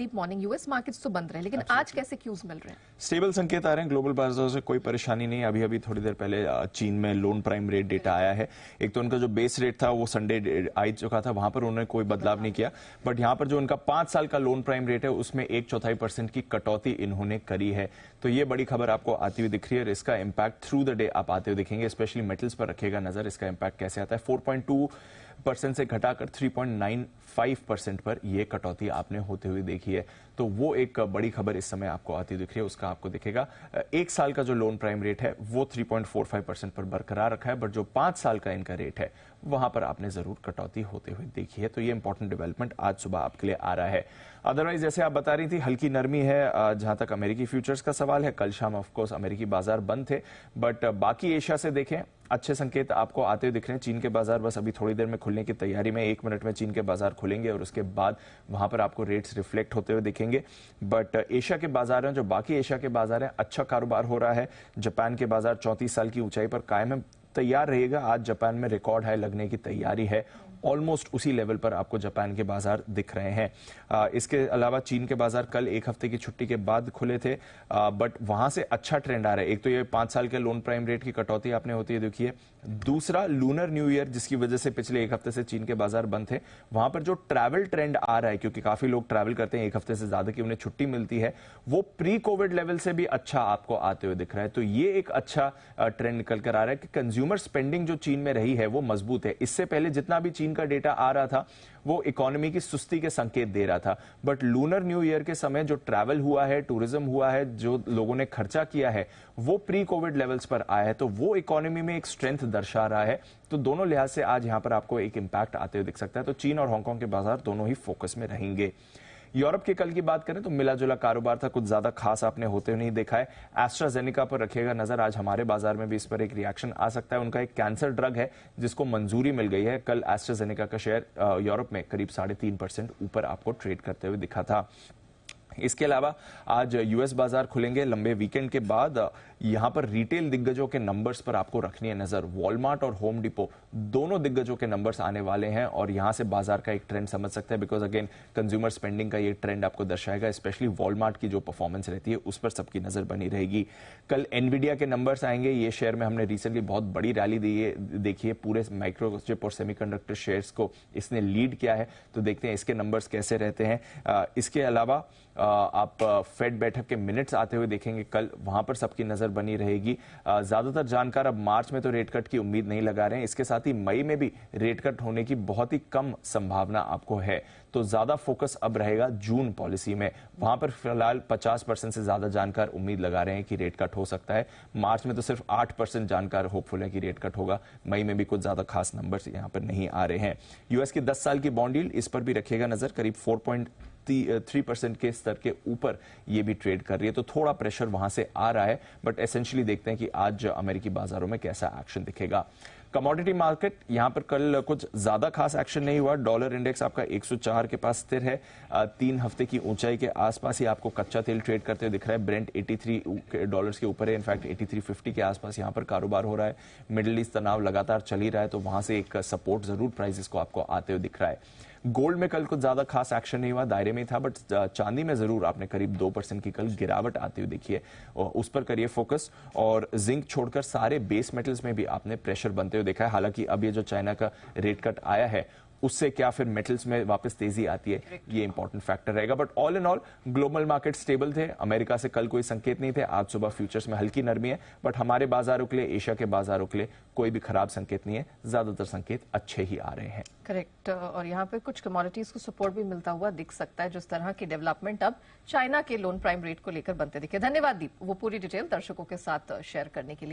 दीप morning US markets तो बंद रहे, लेकिन आज कैसे क्यूज मिल रहे हैं? स्टेबल संकेत आ रहे हैं ग्लोबल बाजारों से, कोई परेशानी नहीं। अभी अभी थोड़ी देर पहले चीन में लोन प्राइम रेट डेटा आया है। एक तो उनका जो बेस रेट था वो संडे आ चुका था, वहां पर उन्होंने कोई बदलाव नहीं किया, बट यहां पर जो उनका 5 साल का लोन प्राइम रेट है उसमें 1/4% की कटौती इन्होंने करी है। तो ये बड़ी खबर आपको आती हुई दिख रही है और इसका इंपैक्ट थ्रू द डे आप आते हुए दिखेंगे। स्पेशली मेटल्स पर रखेगा नजर, इसका इंपैक्ट कैसे आता है। 4.2% से घटाकर 3.95% पर यह कटौती आपने होते हुए देखी है। तो वो एक बड़ी खबर इस समय आपको आती दिख रही है, उसका आपको दिखेगा। 1 साल का जो लोन प्राइम रेट है वो 3.45% पर बरकरार रखा है, बट जो 5 साल का इनका रेट है वहां पर आपने जरूर कटौती होते हुए देखी है। तो ये इंपॉर्टेंट डेवलपमेंट आज सुबह आपके लिए आ रहा है। अदरवाइज जैसे आप बता रही थी, हल्की नरमी है जहां तक अमेरिकी फ्यूचर्स का सवाल है। कल शाम ऑफकोर्स अमेरिकी बाजार बंद थे, बट बाकी एशिया से देखें अच्छे संकेत आपको आते हुए दिख रहे हैं। चीन के बाजार बस अभी थोड़ी देर में खुलने की तैयारी में, 1 मिनट में चीन के बाजार खुलेंगे और उसके बाद वहां पर आपको रेट्स रिफ्लेक्ट होते हुए दिखेंगे। बट एशिया के बाजार हैं, जो बाकी एशिया के बाजार हैं, अच्छा कारोबार हो रहा है। जापान के बाजार 34 साल की ऊंचाई पर कायम है, तैयार रहेगा। आज जापान में रिकॉर्ड हाई लगने की तैयारी है, ऑलमोस्ट उसी लेवल पर आपको जापान के बाजार दिख रहे हैं। इसके अलावा चीन के बाजार कल 1 हफ्ते की छुट्टी के बाद खुले थे, बट वहां से अच्छा ट्रेंड आ रहा है। एक तो ये 5 साल के लोन प्राइम रेट की कटौती आपने होती है देखिए, दूसरा लूनर न्यू ईयर जिसकी वजह से पिछले 1 हफ्ते से चीन के बाजार बंद थे, वहां पर जो ट्रैवल ट्रेंड आ रहा है, क्योंकि काफी लोग ट्रैवल करते हैं 1 हफ्ते से ज्यादा की उन्हें छुट्टी मिलती है, वो प्री कोविड लेवल से भी अच्छा आपको आते हुए दिख रहा है। तो ये एक अच्छा ट्रेंड निकल कर आ रहा है कि कंज्यूमर स्पेंडिंग जो चीन में रही है वो मजबूत है। इससे पहले जितना भी चीन का डेटा आ रहा था वो इकोनॉमी की सुस्ती के संकेत दे रहा था, बट लूनर न्यू ईयर के समय जो ट्रैवल हुआ है, टूरिज्म हुआ है, जो लोगों ने खर्चा किया है, वो प्री कोविड लेवल्स पर आया है। तो वो इकोनॉमी में एक स्ट्रेंथ दर्शा रहा है। तो दोनों लिहाज से आज यहां पर आपको एक इंपैक्ट आते हुए दिख सकता है। तो चीन और हांगकांग के बाजार दोनों ही फोकस में रहेंगे। यूरोप के कल की बात करें तो मिला जुला कारोबार था, कुछ ज्यादा खास आपने होते हुए नहीं देखा है। एस्ट्राजेनेका पर रखिएगा नजर, आज हमारे बाजार में भी इस पर एक रिएक्शन आ सकता है। उनका एक कैंसर ड्रग है जिसको मंजूरी मिल गई है। कल एस्ट्राजेनेका का शेयर यूरोप में करीब 3.5% ऊपर आपको ट्रेड करते हुए दिखा था। इसके अलावा आज यूएस बाजार खुलेंगे लंबे वीकेंड के बाद। यहां पर रिटेल दिग्गजों के नंबर्स पर आपको रखनी है नजर। वॉलमार्ट और होम डिपो दोनों दिग्गजों के नंबर्स आने वाले हैं और यहां से बाजार का एक ट्रेंड समझ सकते हैं, बिकॉज अगेन कंज्यूमर स्पेंडिंग का ये ट्रेंड आपको दर्शाएगा। स्पेशली वॉलमार्ट की जो परफॉर्मेंस रहती है उस पर सबकी नजर बनी रहेगी। कल एनवीडिया के नंबर्स आएंगे। ये शेयर में हमने रिसेंटली बहुत बड़ी रैली देखी है, पूरे माइक्रोचिप और सेमीकंडक्टर शेयर्स को इसने लीड किया है। तो देखते हैं इसके नंबर्स कैसे रहते हैं। इसके अलावा आप फेड बैठक के मिनट्स आते हुए देखेंगे कल, वहां पर सबकी नजर बनी रहेगी। ज्यादातर जानकार अब मार्च में तो रेट कट की उम्मीद नहीं लगा रहे हैं, इसके साथ ही मई में भी रेट कट होने की बहुत ही कम संभावना आपको है। तो ज्यादा फोकस अब रहेगा जून पॉलिसी में, वहां पर फिलहाल 50% से ज्यादा जानकार उम्मीद लगा रहे हैं कि रेट कट हो सकता है। मार्च में तो सिर्फ 8% जानकार होपफुल है कि रेट कट होगा। मई में भी कुछ ज्यादा खास नंबर्स यहां पर नहीं आ रहे हैं। यूएस की 10 साल की बॉन्ड यील्ड, इस पर भी रखिएगा नजर, करीब 4.3% के स्तर के ऊपर ये भी ट्रेड कर रही है। तो थोड़ा प्रेशर वहां से आ रहा है, बट एसेंशियली देखते हैं कि आज अमेरिकी बाजारों में कैसा एक्शन दिखेगा। कमोडिटी मार्केट, यहां पर कल कुछ ज्यादा खास एक्शन नहीं हुआ। डॉलर इंडेक्स आपका 104 के पास स्थिर है। 3 हफ्ते की ऊंचाई के आसपास ही आपको कच्चा तेल ट्रेड करते हुए दिख रहा है। ब्रेंट $83 के ऊपर है, इनफैक्ट 83.50 के आसपास यहां पर कारोबार हो रहा है। मिडिल ईस्ट तनाव लगातार चल ही रहा है, तो वहां से एक सपोर्ट जरूर प्राइसेस को आपको आते हुए दिख रहा है। गोल्ड में कल कुछ ज्यादा खास एक्शन नहीं हुआ, दायरे में ही था, बट चांदी में जरूर आपने करीब 2% की कल गिरावट आती हुई देखी है, उस पर करिए फोकस। और जिंक छोड़कर सारे बेस मेटल्स में भी आपने प्रेशर बनते हुए देखा है। हालांकि अब ये जो चाइना का रेट कट आया है उससे क्या फिर मेटल्स में वापस तेजी आती है, ये इंपॉर्टेंट फैक्टर रहेगा। But all in all global market stable थे। अमेरिका से कल कोई संकेत नहीं थे। आज सुबह फ्यूचर्स में हल्की नरमी है, बट हमारे बाजारों के लिए, एशिया के बाजारों के लिए कोई भी खराब संकेत नहीं है। ज्यादातर संकेत अच्छे ही आ रहे हैं। करेक्ट। और यहाँ पे कुछ कमोडिटीज को सपोर्ट भी मिलता हुआ दिख सकता है, जिस तरह की डेवलपमेंट अब चाइना के लोन प्राइम रेट को लेकर बनते दिखे। धन्यवाद दीप, वो पूरी डिटेल दर्शकों के साथ शेयर करने के लिए।